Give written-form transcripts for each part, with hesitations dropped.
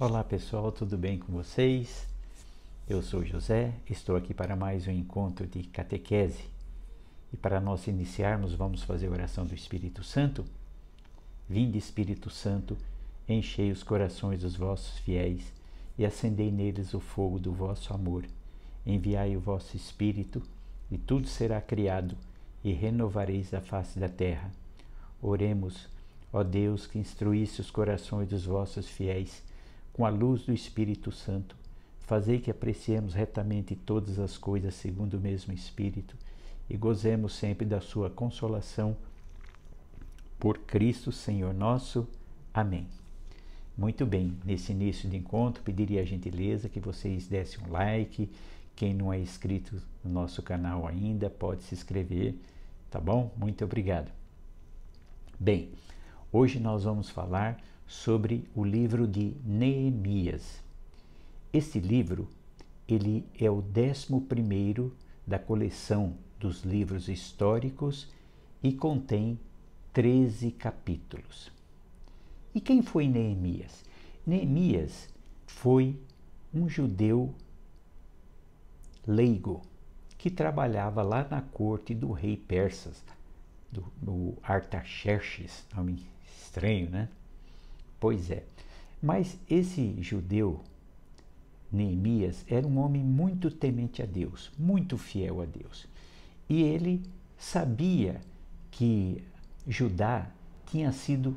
Olá pessoal, tudo bem com vocês? Eu sou José, estou aqui para mais um encontro de catequese. E para nós iniciarmos, vamos fazer a oração do Espírito Santo. Vinde, Espírito Santo, enchei os corações dos vossos fiéis e acendei neles o fogo do vosso amor. Enviai o vosso Espírito e tudo será criado e renovareis a face da terra. Oremos, ó Deus, que instruísse os corações dos vossos fiéis com a luz do Espírito Santo. Fazei que apreciemos retamente todas as coisas segundo o mesmo Espírito e gozemos sempre da sua consolação. Por Cristo, Senhor nosso. Amém. Muito bem, nesse início de encontro, pediria a gentileza que vocês dessem um like. Quem não é inscrito no nosso canal ainda, pode se inscrever, tá bom? Muito obrigado. Bem, hoje nós vamos falar sobre o livro de Neemias. Esse livro, ele é o 11º da coleção dos livros históricos e contém 13 capítulos. E quem foi Neemias? Neemias foi um judeu leigo que trabalhava lá na corte do rei persas, do Artaxerxes, nome estranho, né? Pois é, mas esse judeu, Neemias, era um homem muito temente a Deus, muito fiel a Deus. E ele sabia que Judá tinha sido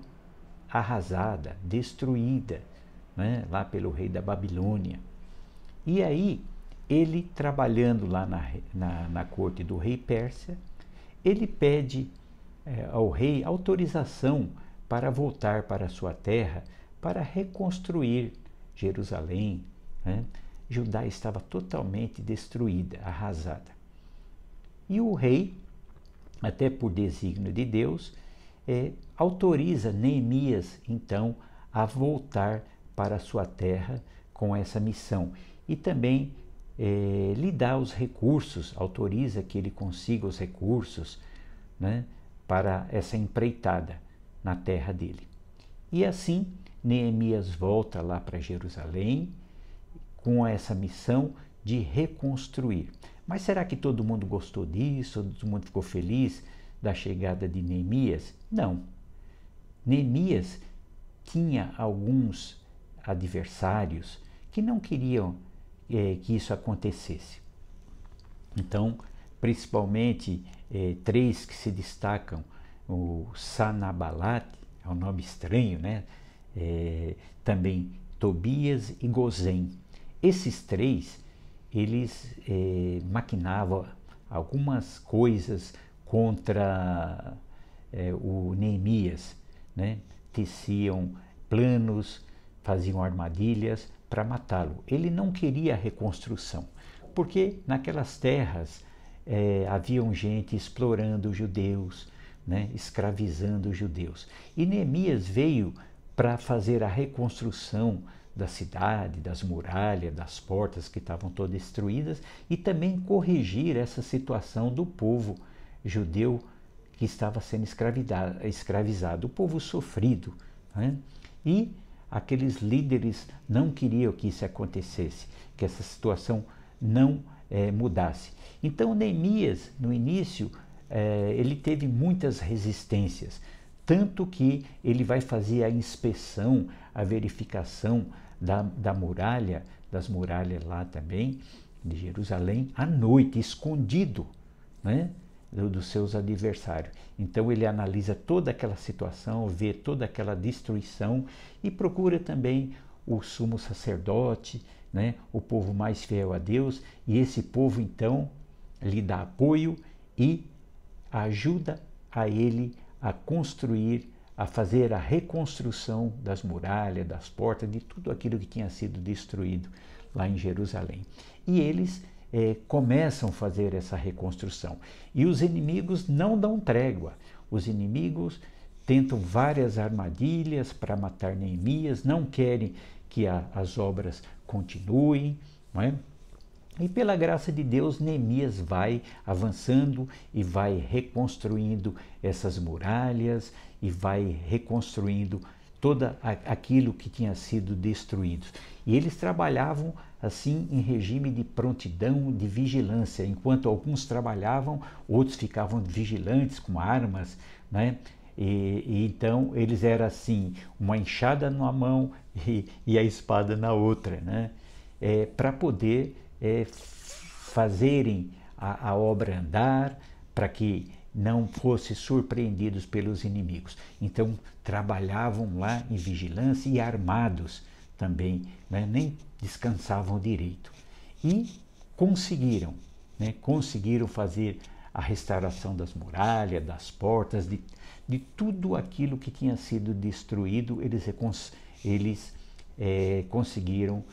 arrasada, destruída, né, lá pelo rei da Babilônia. E aí, ele trabalhando lá na corte do rei Pérsia, ele pede ao rei autorização para voltar para a sua terra, para reconstruir Jerusalém, né? Judá estava totalmente destruída, arrasada. E o rei, até por desígnio de Deus, autoriza Neemias, então, a voltar para a sua terra com essa missão. E também lhe dá os recursos, autoriza que ele consiga os recursos, né, para essa empreitada na terra dele. E assim, Neemias volta lá para Jerusalém com essa missão de reconstruir. Mas será que todo mundo gostou disso? Todo mundo ficou feliz da chegada de Neemias? Não. Neemias tinha alguns adversários que não queriam que isso acontecesse. Então, principalmente 3 que se destacam: o Sanabalat, é um nome estranho, né? Também Tobias e Gozem. Esses 3, eles maquinavam algumas coisas contra o Neemias, né? Teciam planos, faziam armadilhas para matá-lo. Ele não queria a reconstrução, porque naquelas terras haviam gente explorando os judeus, né, escravizando os judeus. E Neemias veio para fazer a reconstrução da cidade, das muralhas, das portas que estavam todas destruídas, e também corrigir essa situação do povo judeu que estava sendo escravizado, o povo sofrido, né? E aqueles líderes não queriam que isso acontecesse, que essa situação não mudasse. Então Neemias, no início, ele teve muitas resistências, tanto que ele vai fazer a inspeção, a verificação da muralha, das muralhas lá também, de Jerusalém, à noite, escondido, né, dos seus adversários. Então ele analisa toda aquela situação, vê toda aquela destruição e procura também o sumo sacerdote, né, o povo mais fiel a Deus, e esse povo então lhe dá apoio e ajuda a ele a construir, a fazer a reconstrução das muralhas, das portas, de tudo aquilo que tinha sido destruído lá em Jerusalém. E eles começam a fazer essa reconstrução. E os inimigos não dão trégua. Os inimigos tentam várias armadilhas para matar Neemias, não querem que as obras continuem, não é? E pela graça de Deus, Neemias vai avançando e vai reconstruindo essas muralhas e vai reconstruindo aquilo que tinha sido destruído. E eles trabalhavam assim em regime de prontidão, de vigilância. Enquanto alguns trabalhavam, outros ficavam vigilantes com armas, né? E então eles eram assim, uma enxada numa mão e a espada na outra, né? Para poder fazerem a obra andar, para que não fossem surpreendidos pelos inimigos. Então trabalhavam lá em vigilância e armados também, né? Nem descansavam direito. E conseguiram, né? Conseguiram fazer a restauração das muralhas, das portas, de tudo aquilo que tinha sido destruído, eles conseguiram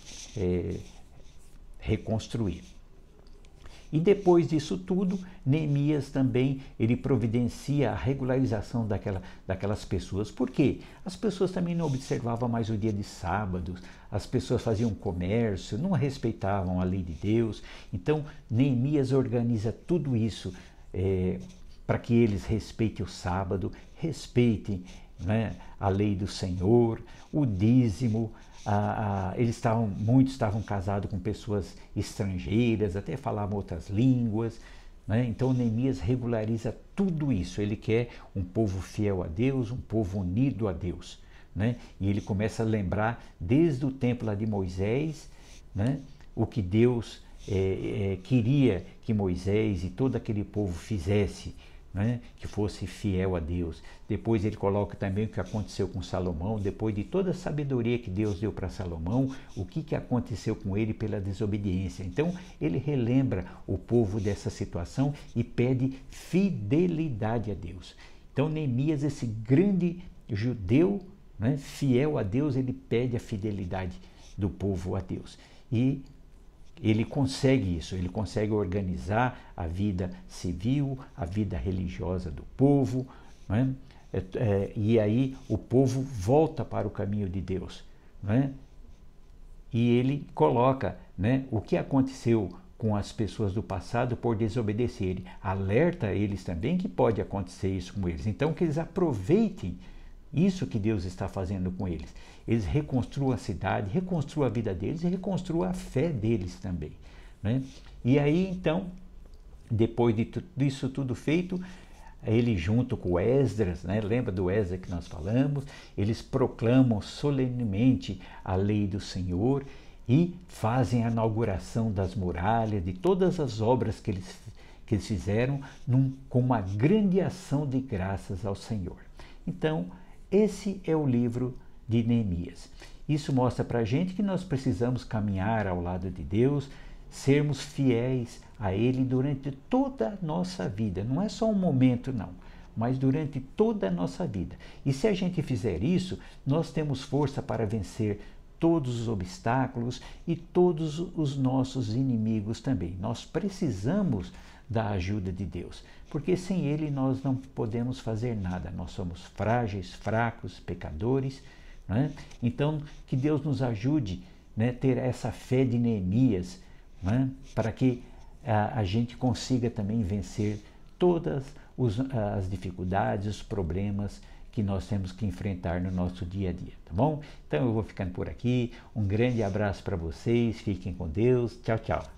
reconstruir. E depois disso tudo, Neemias também ele providencia a regularização daquelas pessoas. Por quê? As pessoas também não observavam mais o dia de sábado, as pessoas faziam comércio, não respeitavam a lei de Deus. Então, Neemias organiza tudo isso para que eles respeitem o sábado, respeitem, né, a lei do Senhor, o dízimo. Muitos estavam casados com pessoas estrangeiras, até falavam outras línguas, né? Então Neemias regulariza tudo isso. Ele quer um povo fiel a Deus, um povo unido a Deus, né? E ele começa a lembrar desde o tempo lá de Moisés, né, o que Deus queria que Moisés e todo aquele povo fizesse, né, que fosse fiel a Deus. Depois ele coloca também o que aconteceu com Salomão, depois de toda a sabedoria que Deus deu para Salomão, o que aconteceu com ele pela desobediência. Então ele relembra o povo dessa situação e pede fidelidade a Deus. Então Neemias, esse grande judeu, né, fiel a Deus, ele pede a fidelidade do povo a Deus. E ele consegue isso, ele consegue organizar a vida civil, a vida religiosa do povo, né? E aí o povo volta para o caminho de Deus, né? E ele coloca, né, o que aconteceu com as pessoas do passado por desobedecerem, alerta eles também que pode acontecer isso com eles, então que eles aproveitem isso que Deus está fazendo com eles. Eles reconstruam a cidade, reconstruam a vida deles e reconstruam a fé deles também, né? E aí então, depois disso tudo feito, ele junto com Esdras, né? Lembra do Esdras que nós falamos? Eles proclamam solenemente a lei do Senhor e fazem a inauguração das muralhas, de todas as obras que eles fizeram, com uma grande ação de graças ao Senhor. Então, esse é o livro de Neemias. Isso mostra para a gente que nós precisamos caminhar ao lado de Deus, sermos fiéis a Ele durante toda a nossa vida. Não é só um momento, não, mas durante toda a nossa vida. E se a gente fizer isso, nós temos força para vencer todos os obstáculos e todos os nossos inimigos também. Nós precisamos da ajuda de Deus, porque sem Ele nós não podemos fazer nada. Nós somos frágeis, fracos, pecadores, né? Então, que Deus nos ajude, né, ter essa fé de Neemias, né, para que a gente consiga também vencer todas as dificuldades, os problemas que nós temos que enfrentar no nosso dia a dia, tá bom? Então eu vou ficando por aqui, um grande abraço para vocês, fiquem com Deus, tchau, tchau.